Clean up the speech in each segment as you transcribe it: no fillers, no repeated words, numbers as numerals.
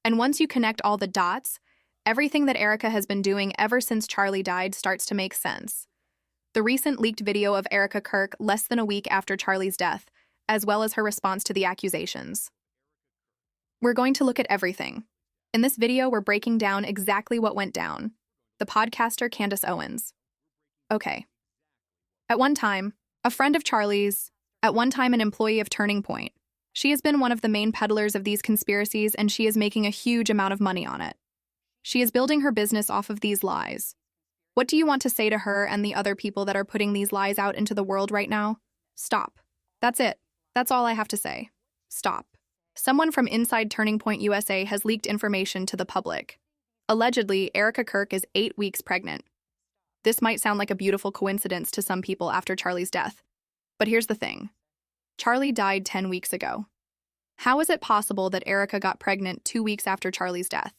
And once you connect all the dots, everything that Erika has been doing ever since Charlie died starts to make sense. The recent leaked video of Erika Kirk less than a week after Charlie's death, as well as her response to the accusations. We're going to look at everything. In this video, we're breaking down exactly what went down. The podcaster Candace Owens. Okay. At one time, a friend of Charlie's, at one time an employee of Turning Point. She has been one of the main peddlers of these conspiracies, and she is making a huge amount of money on it. She is building her business off of these lies. What do you want to say to her and the other people that are putting these lies out into the world right now? Stop. That's it. That's all I have to say. Stop. Someone from inside Turning Point USA has leaked information to the public. Allegedly, Erika Kirk is 8 weeks pregnant. This might sound like a beautiful coincidence to some people after Charlie's death. But here's the thing. Charlie died 10 weeks ago. How is it possible that Erika got pregnant 2 weeks after Charlie's death?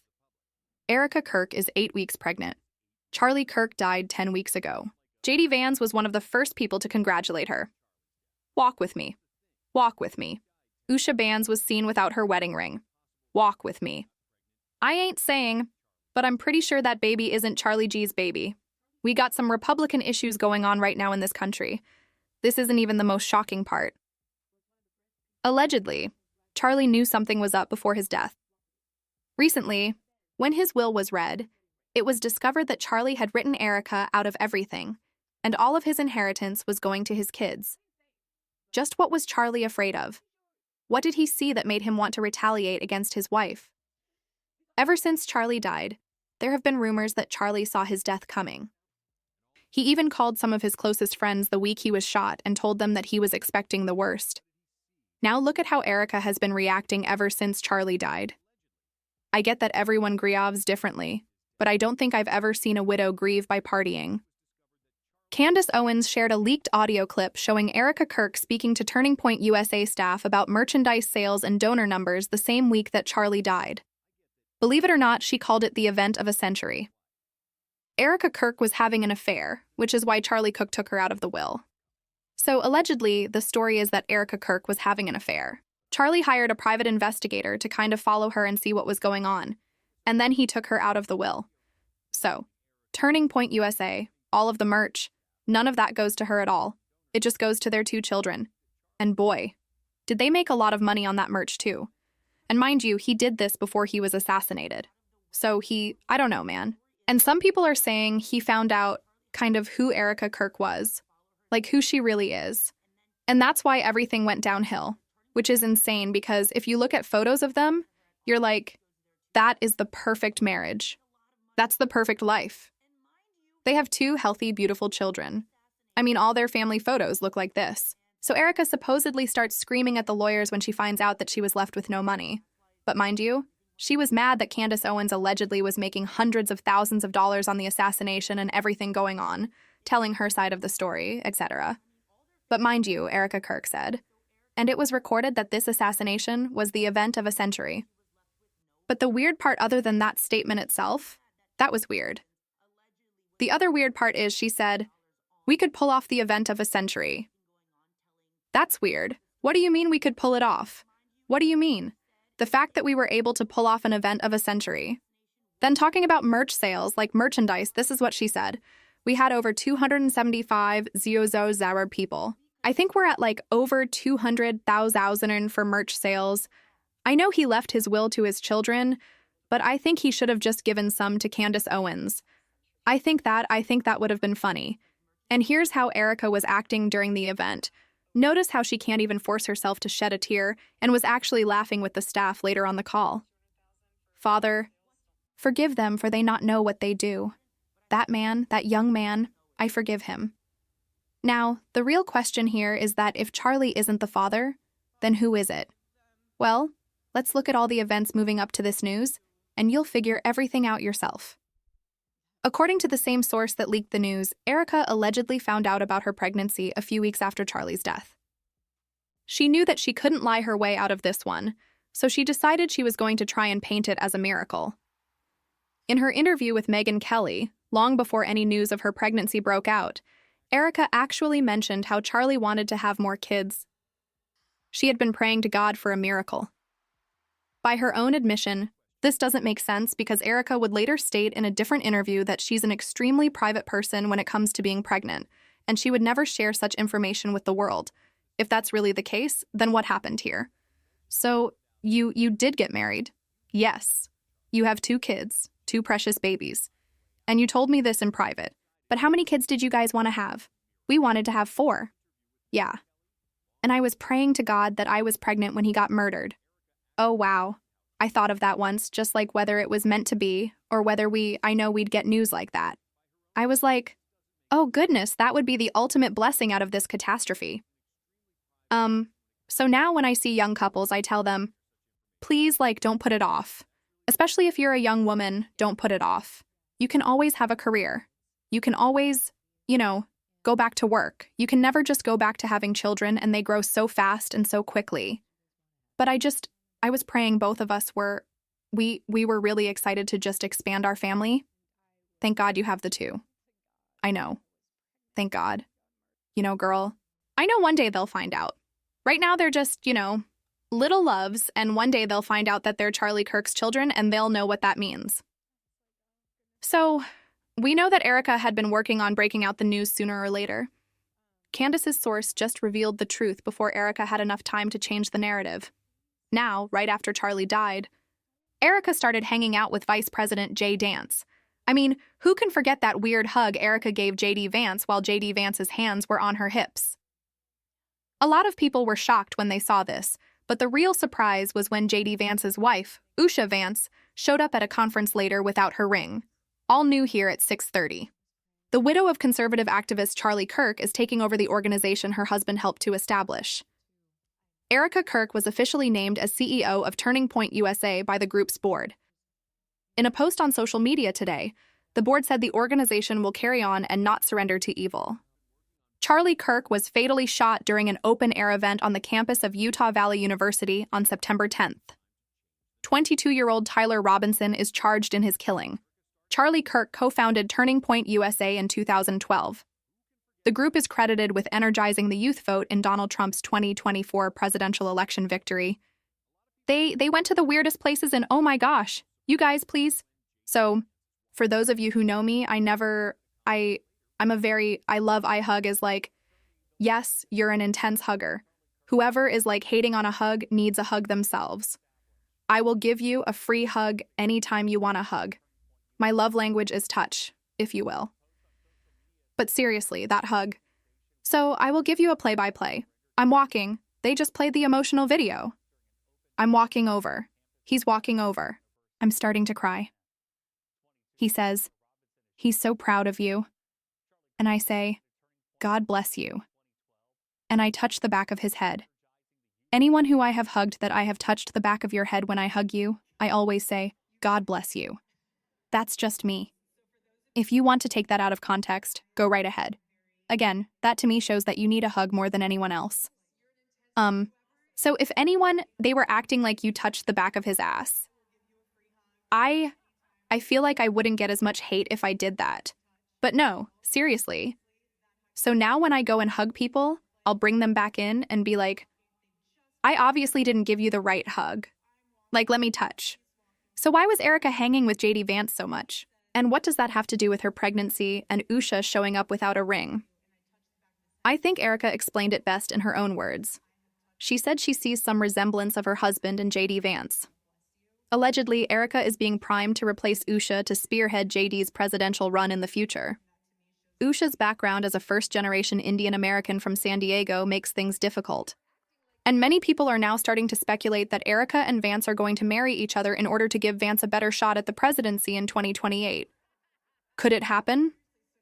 Erika Kirk is 8 weeks pregnant. Charlie Kirk died 10 weeks ago. JD Vance was one of the first people to congratulate her. Walk with me. Walk with me. Usha Bands was seen without her wedding ring. Walk with me. I ain't saying, but I'm pretty sure that baby isn't Charlie G's baby. We got some Republican issues going on right now in this country. This isn't even the most shocking part. Allegedly, Charlie knew something was up before his death. Recently, when his will was read, it was discovered that Charlie had written Erika out of everything, and all of his inheritance was going to his kids. Just what was Charlie afraid of? What did he see that made him want to retaliate against his wife? Ever since Charlie died, there have been rumors that Charlie saw his death coming. He even called some of his closest friends the week he was shot and told them that he was expecting the worst. Now look at how Erika has been reacting ever since Charlie died. I get that everyone grieves differently, but I don't think I've ever seen a widow grieve by partying. Candace Owens shared a leaked audio clip showing Erika Kirk speaking to Turning Point USA staff about merchandise sales and donor numbers the same week that Charlie died. Believe it or not, she called it the event of a century. Erika Kirk was having an affair, which is why Charlie Cook took her out of the will. So allegedly, the story is that Erika Kirk was having an affair. Charlie hired a private investigator to kind of follow her and see what was going on, and then he took her out of the will. So, Turning Point USA, all of the merch, none of that goes to her at all. It just goes to their 2 children. And boy, did they make a lot of money on that merch too. And mind you, he did this before he was assassinated. So I don't know, man. And some people are saying he found out kind of who Erika Kirk was, like who she really is. And that's why everything went downhill, which is insane because if you look at photos of them, you're like, that is the perfect marriage. That's the perfect life. They have 2 healthy, beautiful children. I mean, all their family photos look like this. So Erika supposedly starts screaming at the lawyers when she finds out that she was left with no money. But mind you, she was mad that Candace Owens allegedly was making hundreds of thousands of dollars on the assassination and everything going on, telling her side of the story, etc. But mind you, Erika Kirk said, and it was recorded that this assassination was the event of a century. But the weird part other than that statement itself, that was weird. The other weird part is she said, we could pull off the event of a century. That's weird. What do you mean we could pull it off? What do you mean? The fact that we were able to pull off an event of a century. Then talking about merch sales, like merchandise, this is what she said. We had over 275,000 people. I think we're at like over 200,000 for merch sales. I know he left his will to his children, but I think he should have just given some to Candace Owens. I think that would have been funny. And here's how Erika was acting during the event. Notice how she can't even force herself to shed a tear and was actually laughing with the staff later on the call. Father, forgive them for they not know what they do. That man, that young man, I forgive him. Now, the real question here is that if Charlie isn't the father, then who is it? Well, let's look at all the events moving up to this news, and you'll figure everything out yourself. According to the same source that leaked the news, Erika allegedly found out about her pregnancy a few weeks after Charlie's death. She knew that she couldn't lie her way out of this one, so she decided she was going to try and paint it as a miracle. In her interview with Megyn Kelly, long before any news of her pregnancy broke out, Erika actually mentioned how Charlie wanted to have more kids. She had been praying to God for a miracle. By her own admission, This doesn't make sense because Erika would later state in a different interview that she's an extremely private person when it comes to being pregnant, and she would never share such information with the world. If that's really the case, then what happened here? So, you did get married. Yes. You have 2 kids, 2 precious babies. And you told me this in private. But how many kids did you guys want to have? We wanted to have 4. Yeah. And I was praying to God that I was pregnant when he got murdered. Oh, wow. I thought of that once, just like whether it was meant to be or whether I know we'd get news like that. I was like, oh goodness, that would be the ultimate blessing out of this catastrophe. So now when I see young couples, I tell them, please, don't put it off. Especially if you're a young woman, don't put it off. You can always have a career. You can always, go back to work. You can never just go back to having children and they grow so fast and so quickly. But I was praying both of us we were really excited to just expand our family. Thank God you have the 2. I know. Thank God. Girl, I know one day they'll find out. Right now they're just, little loves, and one day they'll find out that they're Charlie Kirk's children and they'll know what that means. So, we know that Erika had been working on breaking out the news sooner or later. Candace's source just revealed the truth before Erika had enough time to change the narrative. Now, right after Charlie died, Erika started hanging out with Vice President J. Vance. I mean, who can forget that weird hug Erika gave J.D. Vance while J.D. Vance's hands were on her hips? A lot of people were shocked when they saw this, but the real surprise was when J.D. Vance's wife, Usha Vance, showed up at a conference later without her ring. All new here at 6:30. The widow of conservative activist Charlie Kirk is taking over the organization her husband helped to establish. Erika Kirk was officially named as CEO of Turning Point USA by the group's board. In a post on social media today, the board said the organization will carry on and not surrender to evil. Charlie Kirk was fatally shot during an open-air event on the campus of Utah Valley University on September 10th. 22-year-old Tyler Robinson is charged in his killing. Charlie Kirk co-founded Turning Point USA in 2012. The group is credited with energizing the youth vote in Donald Trump's 2024 presidential election victory. They went to the weirdest places and oh my gosh, you guys please. So, for those of you who know me, I hug is yes, you're an intense hugger. Whoever is hating on a hug needs a hug themselves. I will give you a free hug anytime you want a hug. My love language is touch, if you will. But seriously, that hug. So I will give you a play-by-play. I'm walking. They just played the emotional video. I'm walking over. He's walking over. I'm starting to cry. He says, he's so proud of you. And I say, God bless you. And I touch the back of his head. Anyone who I have hugged that I have touched the back of your head when I hug you, I always say, God bless you. That's just me. If you want to take that out of context, go right ahead. Again, that to me shows that you need a hug more than anyone else. So if anyone, they were acting like you touched the back of his ass. I feel like I wouldn't get as much hate if I did that. But no, seriously. So now when I go and hug people, I'll bring them back in and be like, I obviously didn't give you the right hug. Let me touch. So why was Erika hanging with J.D. Vance so much? And what does that have to do with her pregnancy and Usha showing up without a ring? I think Erika explained it best in her own words. She said she sees some resemblance of her husband and J.D. Vance. Allegedly, Erika is being primed to replace Usha to spearhead J.D.'s presidential run in the future. Usha's background as a first-generation Indian American from San Diego makes things difficult. And many people are now starting to speculate that Erika and Vance are going to marry each other in order to give Vance a better shot at the presidency in 2028. Could it happen?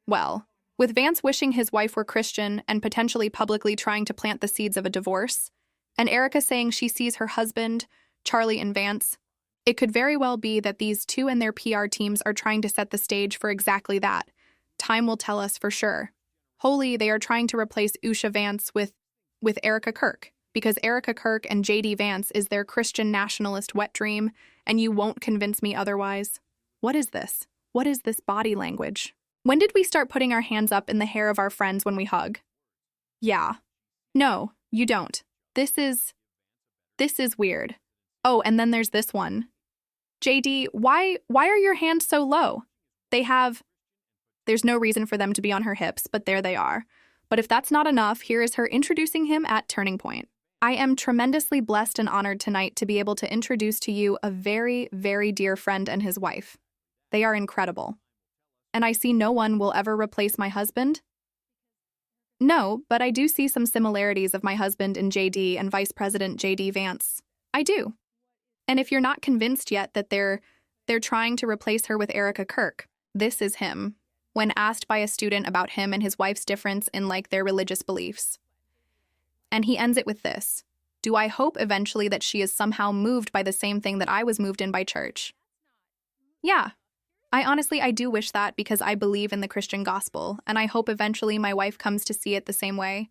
Well, with Vance wishing his wife were Christian and potentially publicly trying to plant the seeds of a divorce, and Erika saying she sees her husband, Charlie and Vance, it could very well be that these two and their PR teams are trying to set the stage for exactly that. Time will tell us for sure. Wholly, they are trying to replace Usha Vance with Erika Kirk, because Erika Kirk and J.D. Vance is their Christian nationalist wet dream, and you won't convince me otherwise. What is this? What is this body language? When did we start putting our hands up in the hair of our friends when we hug? Yeah. No, you don't. This is weird. Oh, and then there's this one. JD, why are your hands so low? There's no reason for them to be on her hips, but there they are. But if that's not enough, here is her introducing him at Turning Point. I am tremendously blessed and honored tonight to be able to introduce to you a very, very dear friend and his wife. They are incredible. And I see no one will ever replace my husband? No, but I do see some similarities of my husband in JD and Vice President JD Vance. I do. And if you're not convinced yet that they're trying to replace her with Erika Kirk, this is him, when asked by a student about him and his wife's difference in their religious beliefs. And he ends it with this: do I hope eventually that she is somehow moved by the same thing that I was moved in by church? Yeah. I do wish that, because I believe in the Christian gospel, and I hope eventually my wife comes to see it the same way.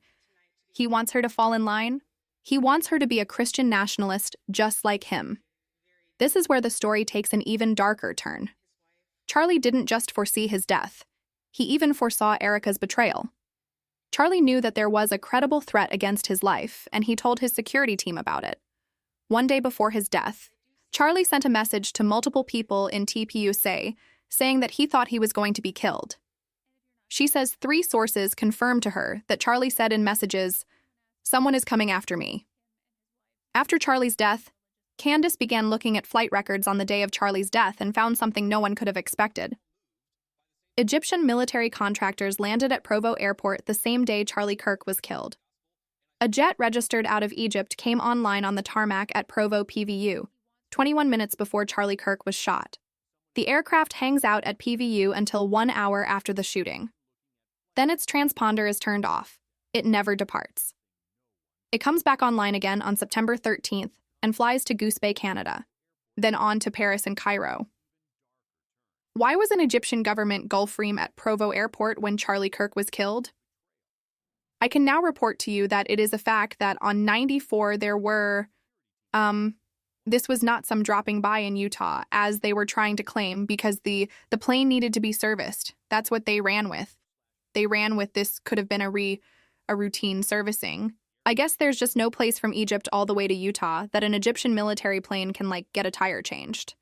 He wants her to fall in line. He wants her to be a Christian nationalist just like him. This is where the story takes an even darker turn. Charlie didn't just foresee his death. He even foresaw Erika's betrayal. Charlie knew that there was a credible threat against his life, and he told his security team about it. One day before his death, Charlie sent a message to multiple people in TPUSA saying that he thought he was going to be killed. She says 3 sources confirmed to her that Charlie said in messages, "Someone is coming after me." After Charlie's death, Candace began looking at flight records on the day of Charlie's death and found something no one could have expected. Egyptian military contractors landed at Provo Airport the same day Charlie Kirk was killed. A jet registered out of Egypt came online on the tarmac at Provo PVU, 21 minutes before Charlie Kirk was shot. The aircraft hangs out at PVU until 1 hour after the shooting. Then its transponder is turned off. It never departs. It comes back online again on September 13th and flies to Goose Bay, Canada, then on to Paris and Cairo. Why was an Egyptian government Gulfstream at Provo Airport when Charlie Kirk was killed? I can now report to you that it is a fact that on 94 there were, this was not some dropping by in Utah, as they were trying to claim, because the plane needed to be serviced. That's what they ran with. They ran with this could have been a routine servicing. I guess there's just no place from Egypt all the way to Utah that an Egyptian military plane can get a tire changed.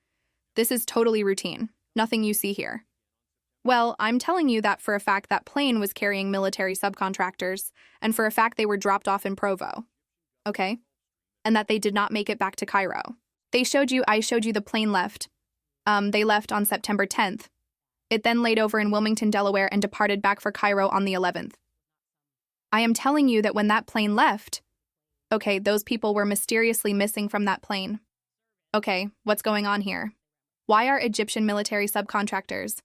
This is totally routine. Nothing you see here. Well, I'm telling you that for a fact that plane was carrying military subcontractors, and for a fact they were dropped off in Provo. Okay? And that they did not make it back to Cairo. I showed you the plane left. They left on September 10th. It then laid over in Wilmington, Delaware, and departed back for Cairo on the 11th. I am telling you that when that plane left, okay, those people were mysteriously missing from that plane. Okay, what's going on here? Why are Egyptian military subcontractors?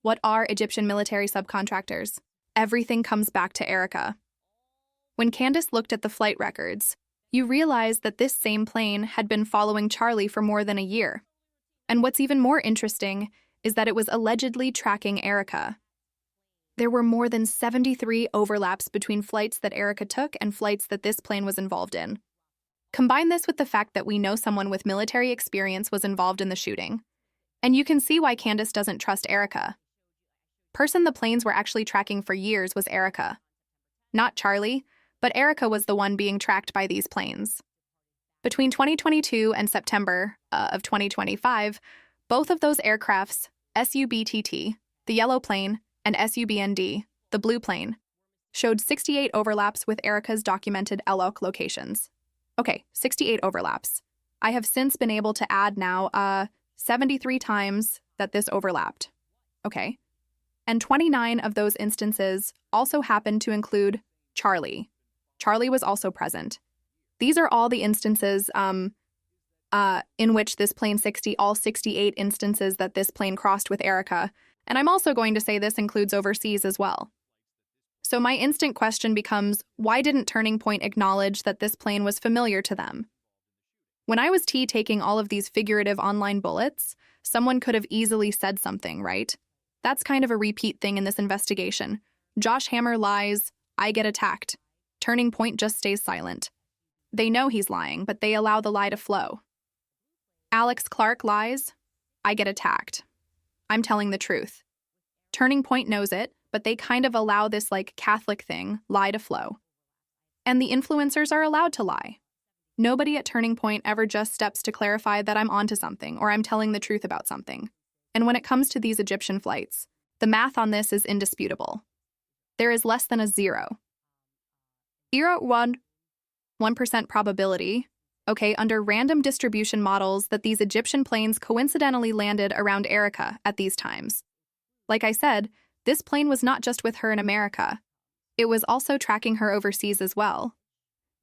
What are Egyptian military subcontractors? Everything comes back to Erika. When Candace looked at the flight records, you realize that this same plane had been following Charlie for more than a year. And what's even more interesting is that it was allegedly tracking Erika. There were more than 73 overlaps between flights that Erika took and flights that this plane was involved in. Combine this with the fact that we know someone with military experience was involved in the shooting, and you can see why Candace doesn't trust Erika. Person the planes were actually tracking for years was Erika. Not Charlie, but Erika was the one being tracked by these planes. Between 2022 and September of 2025, both of those aircrafts, SUBTT, the yellow plane, and SUBND, the blue plane, showed 68 overlaps with Erika's documented LOC locations. Okay, 68 overlaps. I have since been able to add now 73 times that this overlapped. Okay. And 29 of those instances also happened to include Charlie. Charlie was also present. These are all the instances in which this plane all 68 instances that this plane crossed with Erika. And I'm also going to say this includes overseas as well. So my instant question becomes, why didn't Turning Point acknowledge that this plane was familiar to them? When I was taking all of these figurative online bullets, someone could have easily said something, right? That's kind of a repeat thing in this investigation. Josh Hammer lies, I get attacked. Turning Point just stays silent. They know he's lying, but they allow the lie to flow. Alex Clark lies, I get attacked. I'm telling the truth. Turning Point knows it, but they kind of allow this Catholic thing, lie to flow. And the influencers are allowed to lie. Nobody at Turning Point ever just steps to clarify that I'm onto something or I'm telling the truth about something. And when it comes to these Egyptian flights, the math on this is indisputable. There is less than a 0.01% probability, under random distribution models that these Egyptian planes coincidentally landed around Erika at these times. Like I said, this plane was not just with her in America. It was also tracking her overseas as well.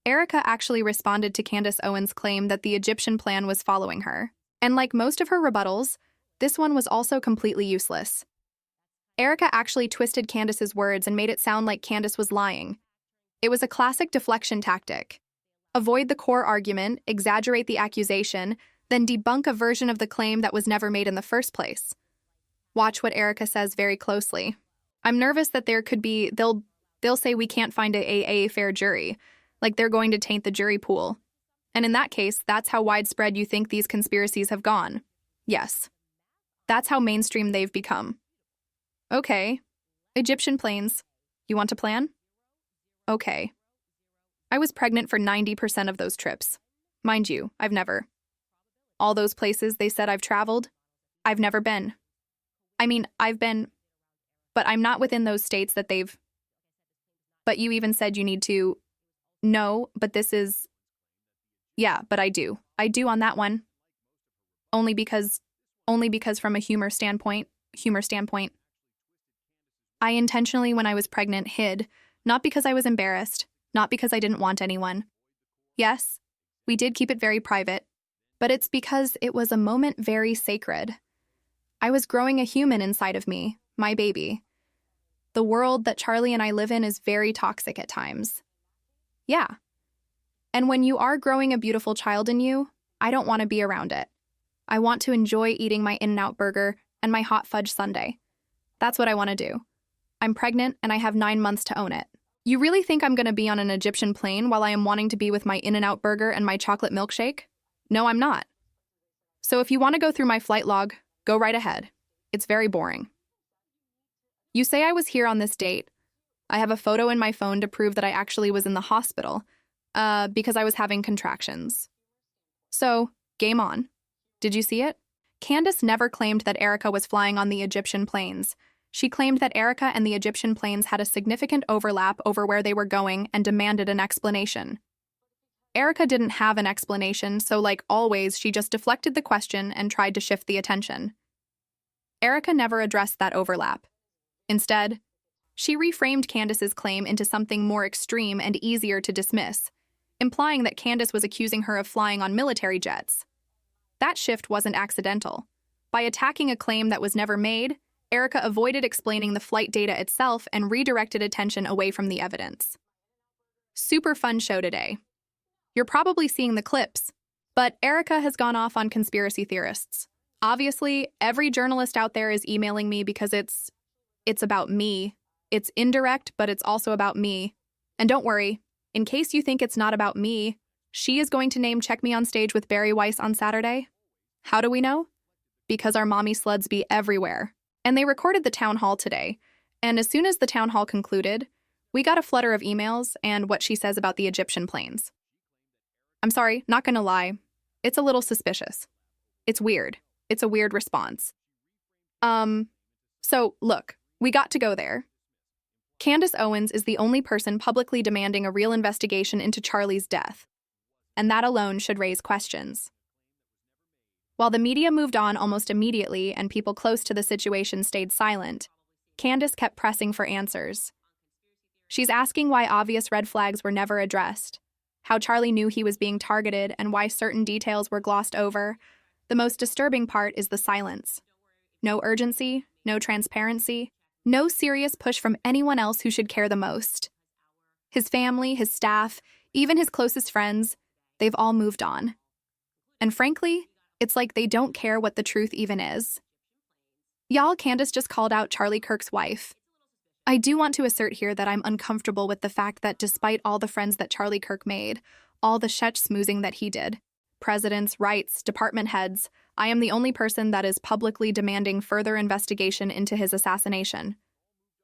Erika actually responded to Candace Owens' claim that the Egyptian plan was following her. And like most of her rebuttals, this one was also completely useless. Erika actually twisted Candace's words and made it sound like Candace was lying. It was a classic deflection tactic. Avoid the core argument, exaggerate the accusation, then debunk a version of the claim that was never made in the first place. Watch what Erika says very closely. I'm nervous that they'll say we can't find a fair jury, like they're going to taint the jury pool. And in that case, that's how widespread you think these conspiracies have gone. Yes. That's how mainstream they've become. Okay. Egyptian planes. You want to plan? Okay. I was pregnant for 90% of those trips. Mind you, I've never. All those places they said I've traveled, I've never been. I mean, I've been, but I'm not within those states that they've. But you even said you need to. No, but this is. Yeah, but I do. I do on that one. Only because from a humor standpoint. I intentionally, when I was pregnant, hid, not because I was embarrassed, not because I didn't want anyone. Yes, we did keep it very private, but it's because it was a moment very sacred. I was growing a human inside of me, my baby. The world that Charlie and I live in is very toxic at times. Yeah. And when you are growing a beautiful child in you, I don't want to be around it. I want to enjoy eating my In-N-Out burger and my hot fudge sundae. That's what I want to do. I'm pregnant and I have 9 months to own it. You really think I'm going to be on an Egyptian plane while I am wanting to be with my In-N-Out burger and my chocolate milkshake? No, I'm not. So if you want to go through my flight log, go right ahead. It's very boring. You say I was here on this date. I have a photo in my phone to prove that I actually was in the hospital, because I was having contractions. So, game on. Did you see it? Candace never claimed that Erika was flying on the Egyptian planes. She claimed that Erika and the Egyptian planes had a significant overlap over where they were going and demanded an explanation. Erika didn't have an explanation, so like always, she just deflected the question and tried to shift the attention. Erika never addressed that overlap. Instead, she reframed Candace's claim into something more extreme and easier to dismiss, implying that Candace was accusing her of flying on military jets. That shift wasn't accidental. By attacking a claim that was never made, Erika avoided explaining the flight data itself and redirected attention away from the evidence. Super fun show today. You're probably seeing the clips, but Erika has gone off on conspiracy theorists. Obviously, every journalist out there is emailing me because it's about me. It's indirect, but it's also about me. And don't worry, in case you think it's not about me, she is going to name check me on stage with Barry Weiss on Saturday. How do we know? Because our mommy sluds be everywhere. And they recorded the town hall today. And as soon as the town hall concluded, we got a flutter of emails and what she says about the Egyptian planes. I'm sorry, not gonna lie. It's a little suspicious. It's weird. It's a weird response. So, look, we got to go there. Candace Owens is the only person publicly demanding a real investigation into Charlie's death. And that alone should raise questions. While the media moved on almost immediately and people close to the situation stayed silent, Candace kept pressing for answers. She's asking why obvious red flags were never addressed, how Charlie knew he was being targeted, and why certain details were glossed over. The most disturbing part is the silence. No urgency, no transparency, no serious push from anyone else who should care the most. His family, his staff, even his closest friends, they've all moved on. And frankly, it's like they don't care what the truth even is. Y'all, Candace just called out Charlie Kirk's wife. I do want to assert here that I'm uncomfortable with the fact that despite all the friends that Charlie Kirk made, all the schmoozing that he did, presidents, rights, department heads, I am the only person that is publicly demanding further investigation into his assassination.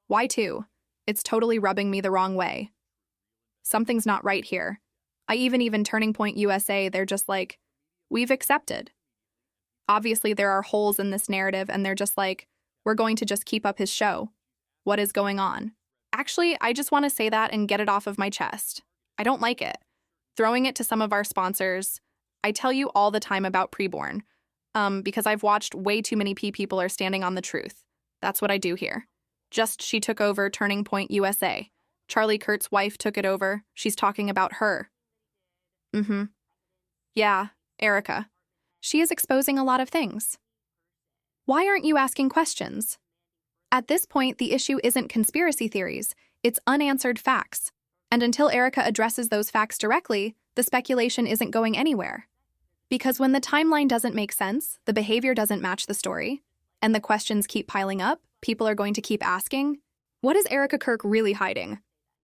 Why too? It's totally rubbing me the wrong way. Something's not right here. I even Turning Point USA, they're just like, we've accepted. Obviously, there are holes in this narrative, and they're just like, we're going to just keep up his show. What is going on? Actually, I just want to say that and get it off of my chest. I don't like it. Throwing it to some of our sponsors. I tell you all the time about preborn, because I've watched way too many people are standing on the truth. That's what I do here. Just she took over Turning Point USA. Charlie Kirk's wife took it over. She's talking about her. Yeah, Erika. She is exposing a lot of things. Why aren't you asking questions? At this point, the issue isn't conspiracy theories, it's unanswered facts. And until Erika addresses those facts directly, the speculation isn't going anywhere. Because when the timeline doesn't make sense, the behavior doesn't match the story, and the questions keep piling up, people are going to keep asking, what is Erika Kirk really hiding?